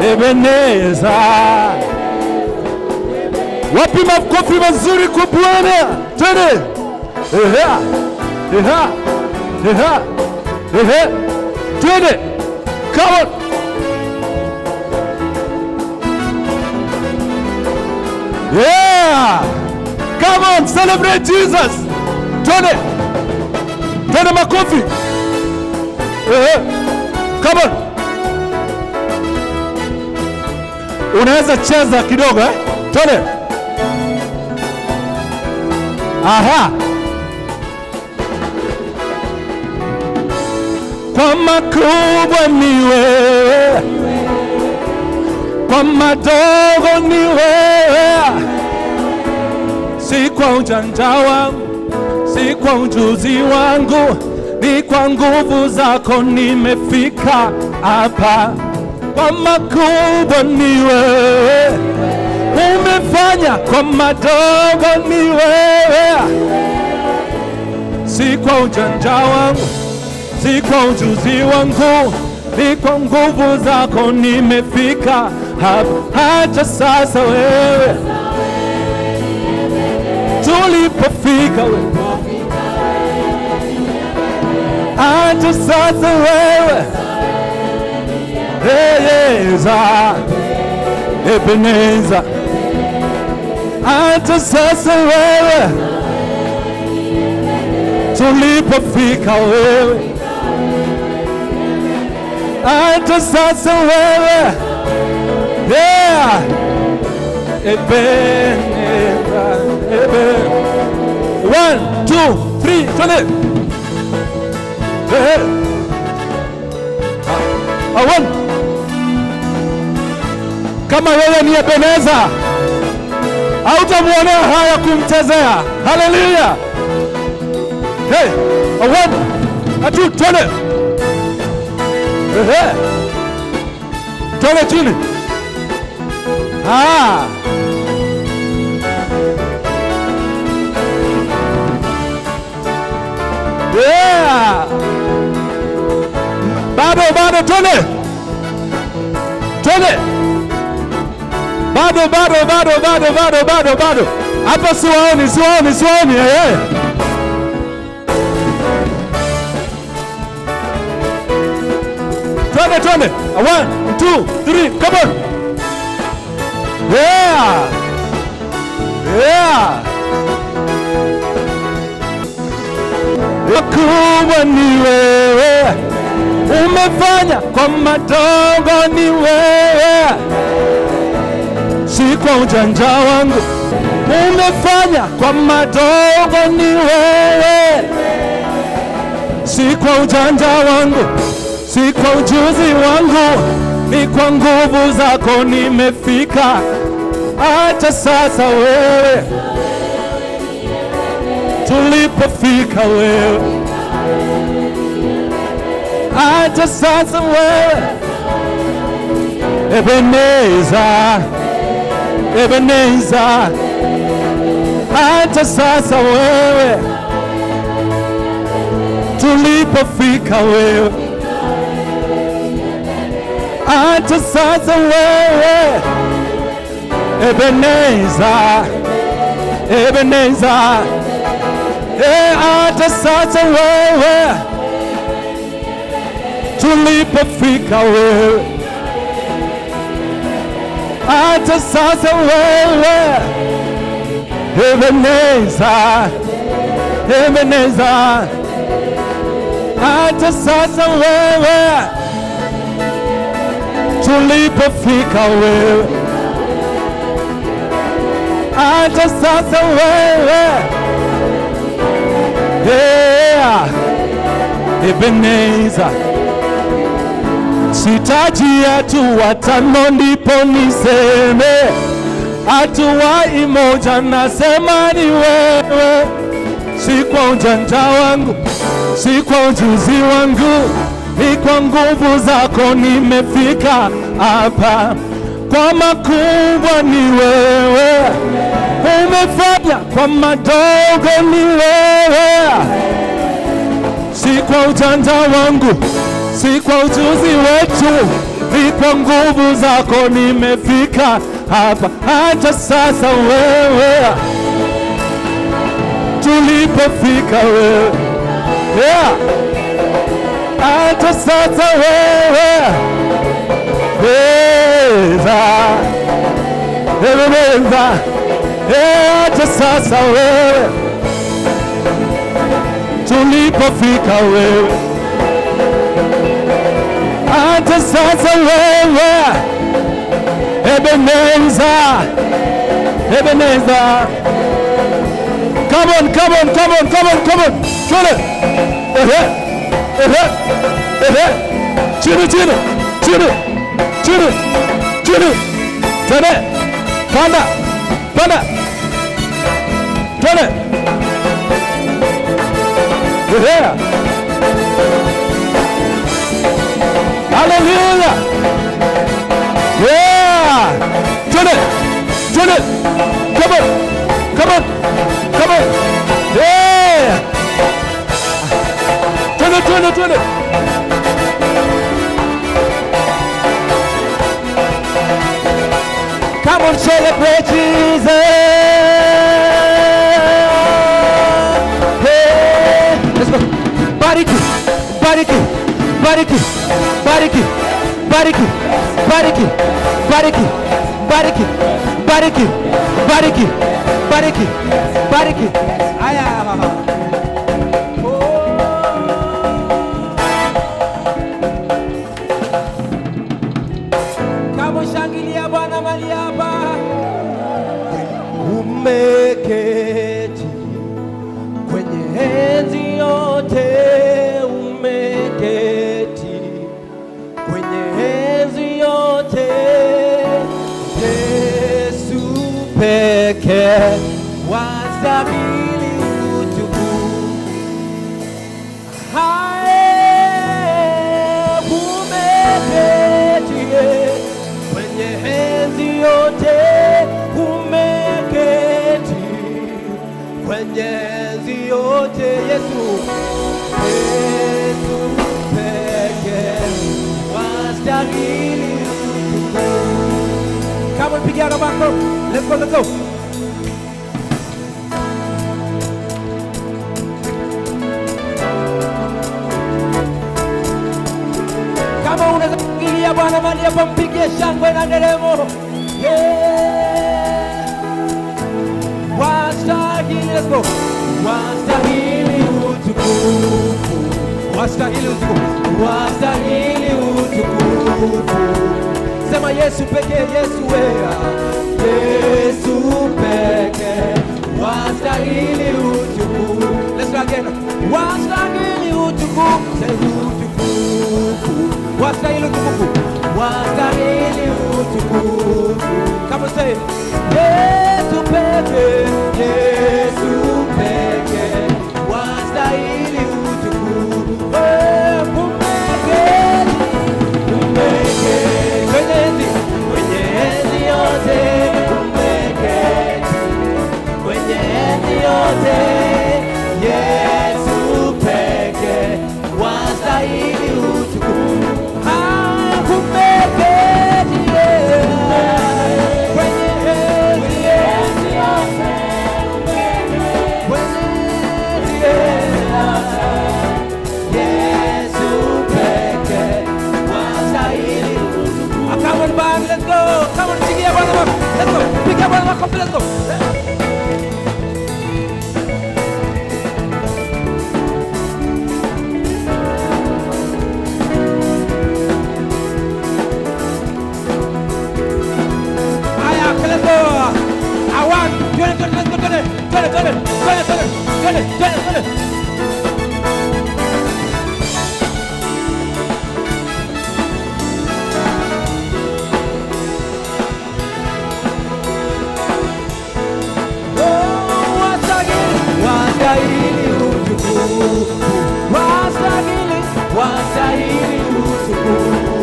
Ebeneza. Wapi makofi mazuri kwa Bwana? Twende. Eha. Eha. Eha. Ehe. Twende. Come on. Yeah. Come on, celebrate Jesus. Twende. Twende makofi. Ehe. Come on. Unaweza cheza kidogo eh? Twende. Aha. Kwa makubwa ni wewe, kwa madogo ni wewe, si kwa ujanja wangu, si kwa ujuzi wangu, ni kwa nguvu zako nimefika hapa. Kwa makubwa ni wewe, umefanya, kwa madogo ni wewe, si kwa ujanja wangu, si kwa ujuzi wangu, ni kwa nguvu zako nimefika hapa. Hata sasa wewe, tulipofika wewe, hata sasa wewe, Ebeneza, Ebeneza, hata sasa wewe, tulipofika wewe, hata sasa wewe, yeah, Ebeneza, Ebeneza. 1, 2, 3, twende. One. Kama wewe ni Ebeneza, hautamuonea haya kumchezea. Haleluya. Hey, 1, 2, twende. Twende chini. Yeah. Bado, twende. Twende. Bado. Hapa siwaoni. Twende. 1, 2, 3, come on. Yeah. Makubwa ni wewe, umefanya, kwa madogo ni wewe, si kwa ujanja wangu, umefanya, kwa madogo ni wewe, si kwa ujanja wangu, si kwa ujuzi wangu, ni kwa nguvu zako nimefika hata sasa wewe, tulipofika wewe, hata sasa wewe, Ebeneza, hata sasa wewe, tulipofika wewe, hata sasa wewe, Ebeneza, hata sasa wewe, tulipofika wewe, hata sasa wewe, Ebeneza, hata sasa wewe, tulipofika wewe, hata sasa wewe, yeah, Ebeneza. Sitaji hatua tano ndipo niseme, hatua moja nasema ni wewe, si kwa ujanja wangu, si kwa ujuzi wangu, ni kwa nguvu zako nimefika hapa. Kwa makubwa ni wewe, umefanya, kwa madogo ni wewe, si kwa ujanja wangu, si kwa ujuzi wetu, ni kwa nguvu zako nimefika hapa. Hata sasa wewe, tulipofika wewe, yeah. Hata sasa wewe, weza, weza, hata sasa wewe, tulipofika wewe, hata sasa wewe, Ebenezer, Ebenezer. Come on, come on, come on, come on, come on. Chini, chini, chini, chini, chini, chini. Tene, panda, panda. Tene. Hallelujah. Yeah. Tene, tene. Come on, come on, come on. Yeah. Tene, tene, tene. Come on, celebrate Jesus. Hey, let's go. Bariki, bariki, bariki, bariki, bariki, bariki, bariki, bariki, bariki, bariki, bariki, bariki. Aya, kama shangilia Bwana mali hapa. Umeketi kwenye enzi yote, umeketi kwenye enzi yote. Yesu pekee wastahili utukufu. Umeketi kwenye enzi yote, umeketi kwenye enzi yote. Yesu, Yesu pekee wastahili utukufu. Come on, pigia rabako. Let's go, let's go. Kama unaweza kuingia Bwana mali hapa, mpigie shangwe na nderemo. Yeah. Wastahili, let's go. Wastahili utukufu. Wastahili utukufu. Wastahili utukufu. Sema Yesu pekee, Yesu wewe. Yesu pekee wastahili utukufu. Let's go again. Wastahili utukufu. Say utukufu. Wastahili utukufu. Wastahili utukufu. Come on, say it. Yesu pekee, Yesu pekee wastahili utukufu. Yesu pekee wastahili utukufu. Let's go. Come on, pick up one. Let's go. Pick up one. Let's go. Let's go. I want. Let's go. Turn it. Wastahili utukufu.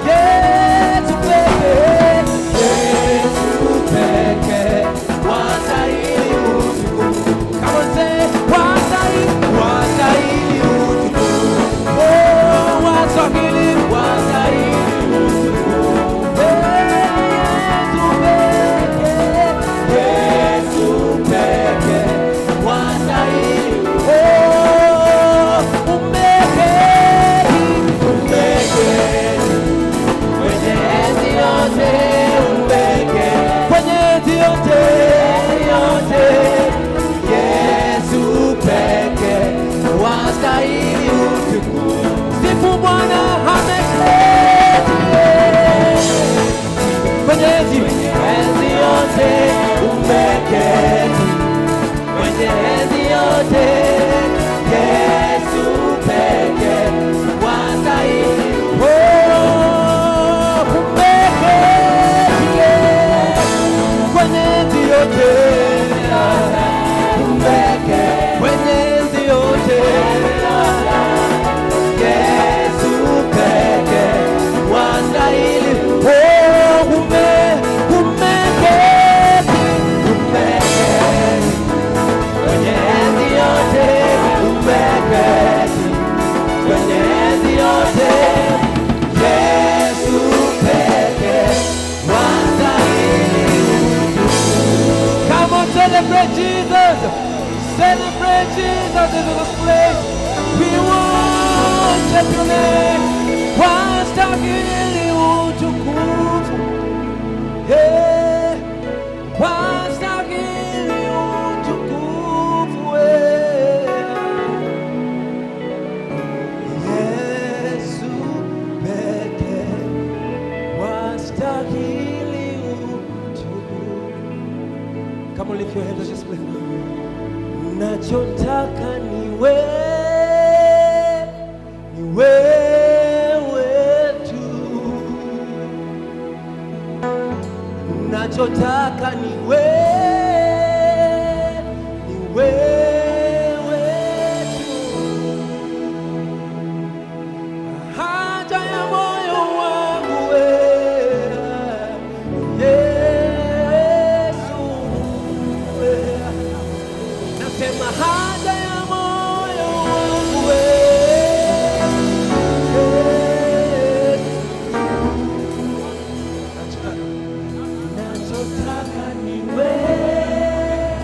Yesu pekee, Yesu pekee wastahili utukufu. this place. We worship your name. Wastahili utukufu. Wastahili utukufu. Yesu pekee wastahili utukufu. Come on, lift your hands, just play. Nachotaka ni wewe tu. Nachotaka ni wewe tu. Haja ya moyo wangu Yesu. Nasema haja ya moyo wangu nachotaka ni wewe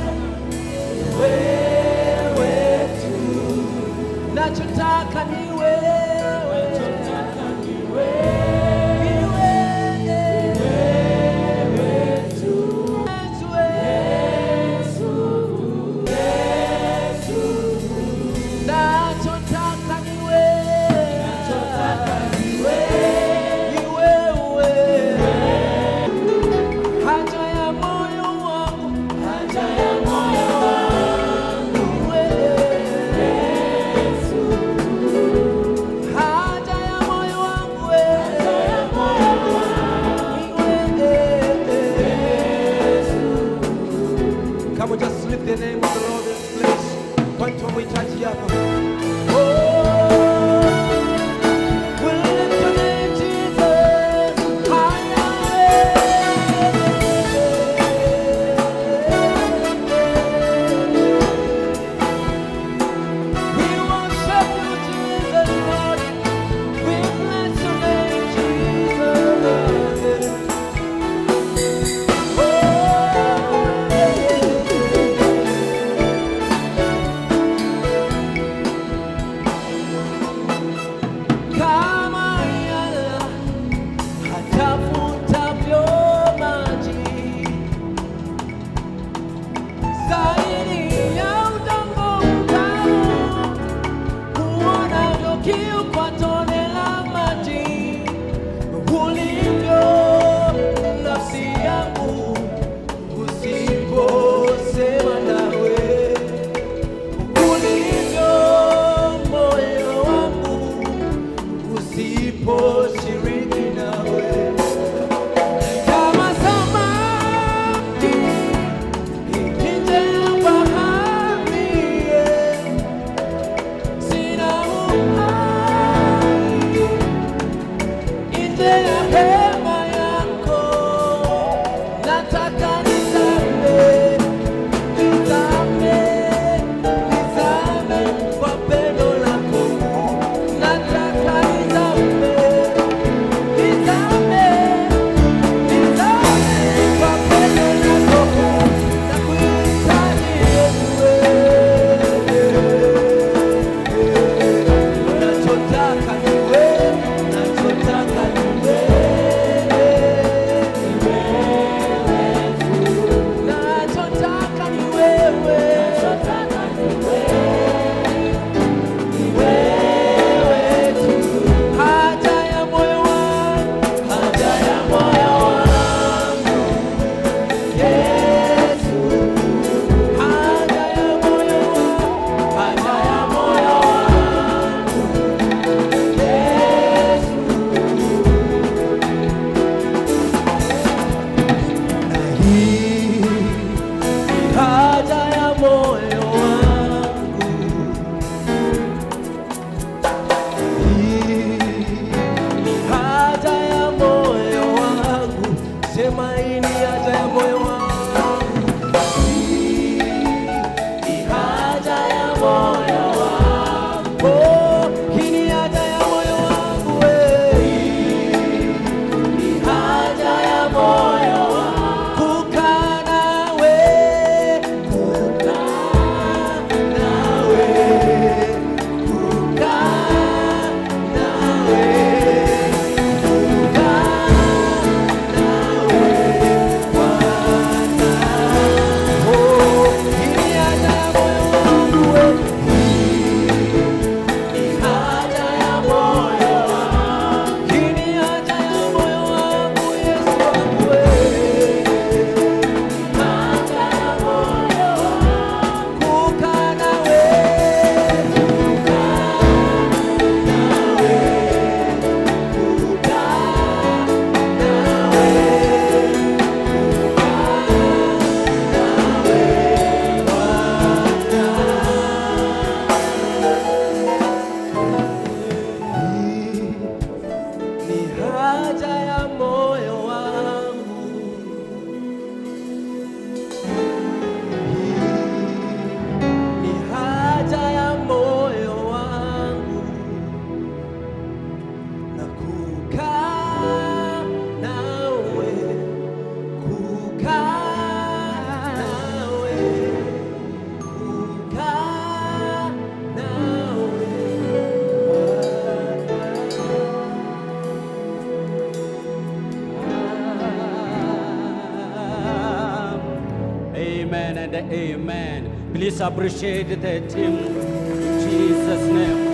amen. Please appreciate the team in Jesus' name.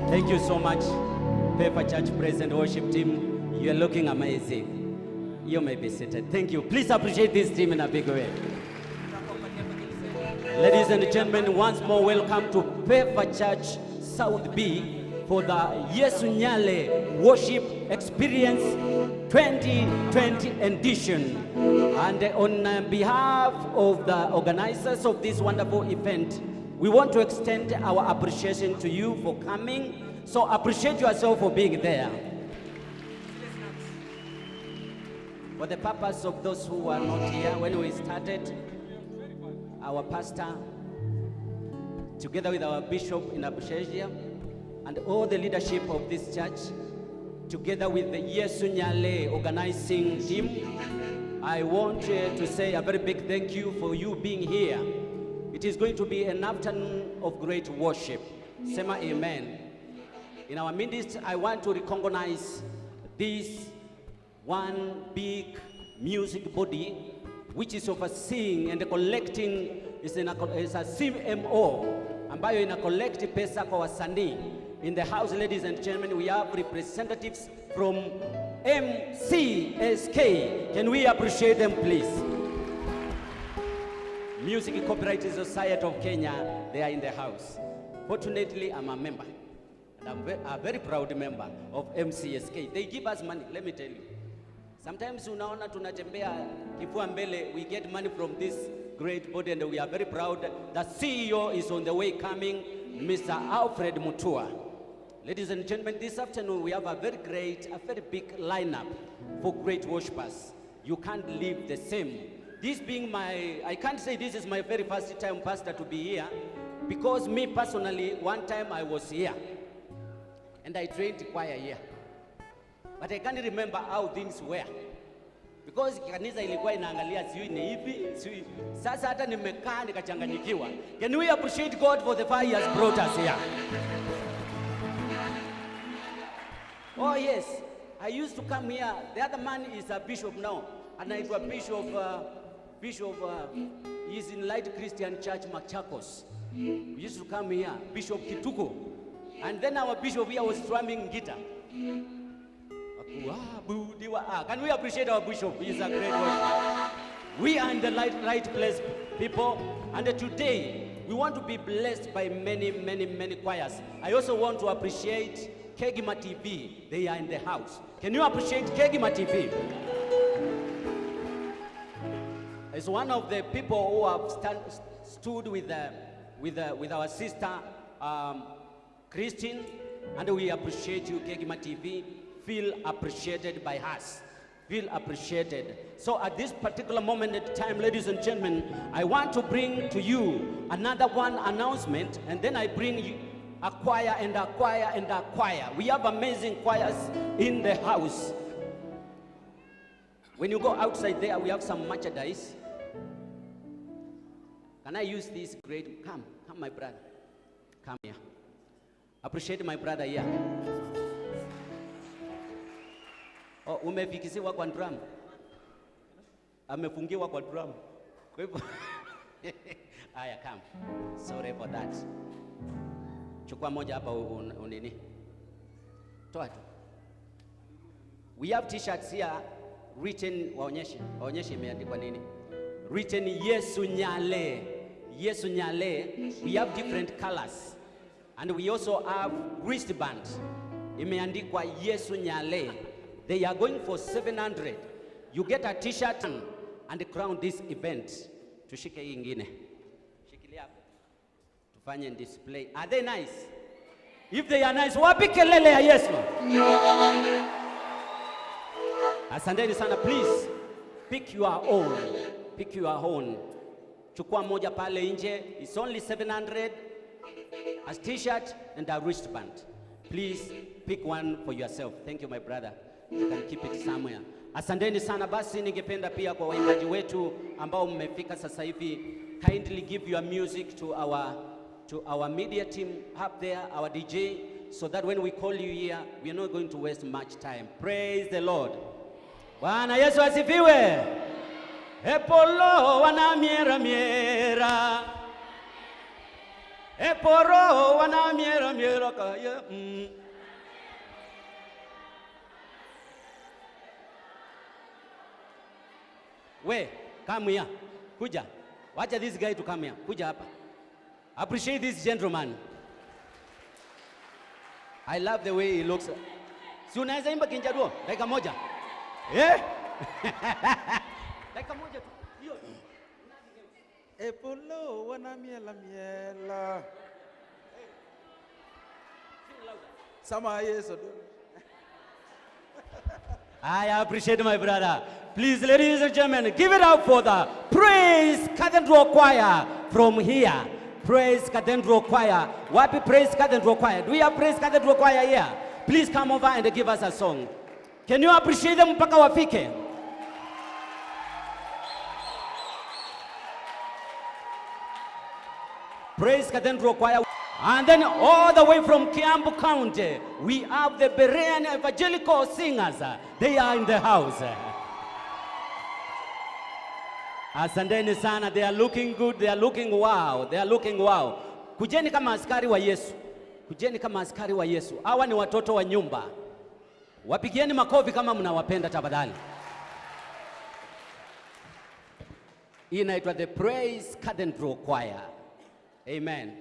Thank you so much, Paper Church Praise and Worship team. You're looking amazing. You may be seated. Thank you. Please appreciate this team in a big way. Ladies and gentlemen, once more welcome to Paper Church South B for the Yesu Nyale Worship Experience 2020 edition. And on behalf of the organizers of this wonderful event, we want to extend our appreciation to you for coming. So appreciate yourself for being there. For the purpose of those who are not here, when we started, our pastor, together with our bishop in Abushajia, and all the leadership of this church, together with the Yesu Nyale organizing team, I want to say a very big thank you for you being here. It is going to be an afternoon of great worship. Sema amen. In our midst, I want to recognize this one big music body which is overseeing and collecting, is a CMO ambayo ina collect pesa kwa wasanii. In the house, ladies and gentlemen, we have representatives from MCSK. Can we appreciate them, please? Music Copyright Society of Kenya, they are in the house. Fortunately, I'm a member, and I'm a very proud member of MCSK. They give us money, let me tell you. Sometimes unaona tunatembea kifua mbele, we get money from this great body, and we are very proud. The CEO is on the way coming, Mr. Alfred Mutua. Ladies and gentlemen, this afternoon we have a very big lineup for great worshipers. You can't live the same. This being I can't say this is my very first time pastor to be here, because me personally, one time I was here and I trained choir here. But I can't remember how things were, because kanisa ilikuwa inaangalia sijui ni hivi, sijui. Sasa hata nimekaa nikachanganyikiwa. Can we appreciate God for the fire he has brought us here? Oh yes, I used to come here. The other man is a bishop now, and I was bishop, he's in Light Christian Church, Machakos. We used to come here, Bishop Kituko. And then our bishop here was strumming guitar. Can we appreciate our bishop? He's a great one. We are in the right place, people. And today, we want to be blessed by many choirs. I also want to appreciate Kegima TV. They are in the house. Can you appreciate Kegima TV? As one of the people who have stood with our sister Christine, and we appreciate you, Kegima TV. Feel appreciated by us. Feel appreciated. So at this particular moment in time, ladies and gentlemen, I want to bring to you another one announcement, and then I bring you a choir and a choir and a choir. We have amazing choirs in the house. When you go outside there, we have some merchandise. Can I use this great? Come, my brother. Come here. Appreciate my brother here. Oh, umefikisiwa kwa drum. Amefungiwa kwa drum. Kwa hivyo aya, come. Sorry for that. Chukua moja hapa unini. Toa tu. We have t-shirts here written, waonyeshe imeandikwa nini? Written Yesu Nyale. Yesu Nyale. We have different colors. And we also have wristband. Imeandikwa Yesu Nyale. They are going for 700. You get a t-shirt and crown this event. Tushike hii ingine. Shikilia hapo. Tufanye display. Are they nice? If they are nice, wapi kelele ya Yesu? Asanteni sana, please. Pick your own. Pick your own. Chukua moja pale nje. It's only 700. A t-shirt and a wristband. Please pick one for yourself. Thank you, my brother. You can keep it somewhere. Asanteni sana. Basi ningependa pia kwa waimbaji wetu ambao mmefika sasa hivi, kindly give your music to our media team up there, our DJ, so that when we call you here, we are not going to waste much time. Praise the Lord. Bwana Yesu asifiwe. Epolo wana miera miera. Eporo wana miera miera kaya. We, come here. Kuja. Watch this guy to come here. Kuja hapa. Appreciate this gentleman. I love the way he looks. Si unaweza imba Kinjaruo? Dakika moja. Dakika moja tu. Hiyo. Epolo wana miela miela. Sama Yesu. I appreciate my brother. Please, ladies and gentlemen, give it up for the Praise Cathedral Choir from here. Praise Cathedral Choir. Wapi Praise Cathedral Choir? Do we have Praise Cathedral Choir here? Please come over and give us a song. Can you appreciate them mpaka wafike? Praise Cathedral Choir. And then all the way from Kiambu County, we have the Berean Evangelical Singers. They are in the house. Asanteni sana, they are looking good, they are looking wow, they are looking wow. Kujeni kama askari wa Yesu. Kujeni kama askari wa Yesu. Hawa ni watoto wa nyumba. Wapigieni makofi kama mnawapenda tafadhali. Hii inaitwa the Praise Cathedral Choir. Amen.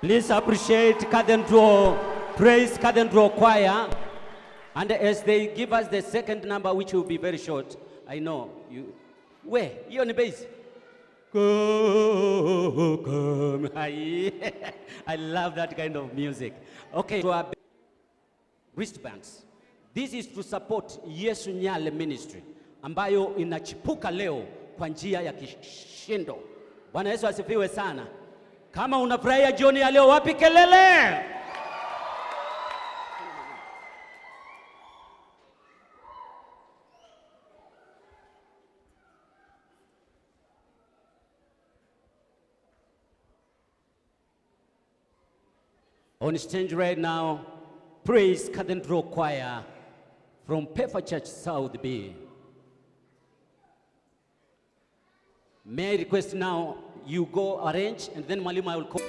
Please appreciate Cathedral Praise Cathedral Choir. And as they give us the second number, which will be very short, I know you. Where? You on the bass? Come. I love that kind of music. Okay. To our wristbands. This is to support Yesu Nyale Ministry ambayo inachipuka leo kwa njia ya kishindo. Bwana Yesu asifiwe sana. Kama unafurahia jioni ya leo, wapi kelele? On stage right now, Praise Cathedral Choir from Pefa Church South B. May I request now you go arrange, and then Malima will come.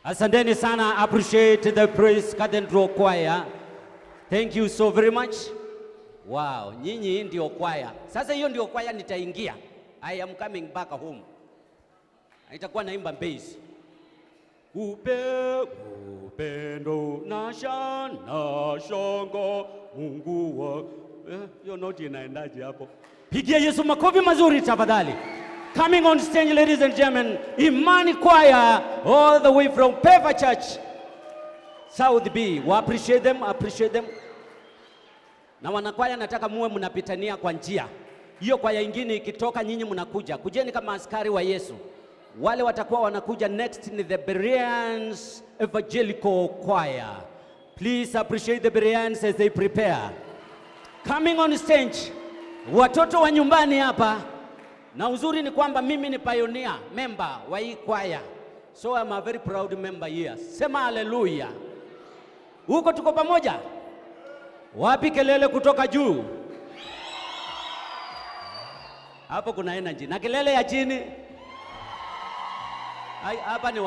Asanteni sana, appreciate the Praise Cathedral Choir. Thank you so very much. Wow, nyinyi ndio choir. Sasa hiyo ndio choir nitaingia. I am coming back home. Itakuwa naimba bass. Upendo na shanga Mungu wa hiyo noti inaendaje hapo? Pigia Yesu makofi mazuri tafadhali. Coming on stage, ladies and gentlemen, Imani Choir, all the way from Pefa Church, South B. We appreciate them, appreciate them. Na wanakwaya nataka muwe mnapitania kwa njia. Hiyo kwaya ingine ikitoka nyinyi mnakuja. Kujeni kama askari wa Yesu. Wale watakuwa wanakuja next ni the Bereans Evangelical Choir. Please appreciate the Bereans as they prepare. Coming on stage, watoto wa nyumbani hapa. Na uzuri ni kwamba mimi ni pioneer member wa hii kwaya. So I'm a very proud member here. Sema haleluya. Huko tuko pamoja? Wapi kelele kutoka juu? Hapo kuna energy. Na kelele ya chini? Hapa ni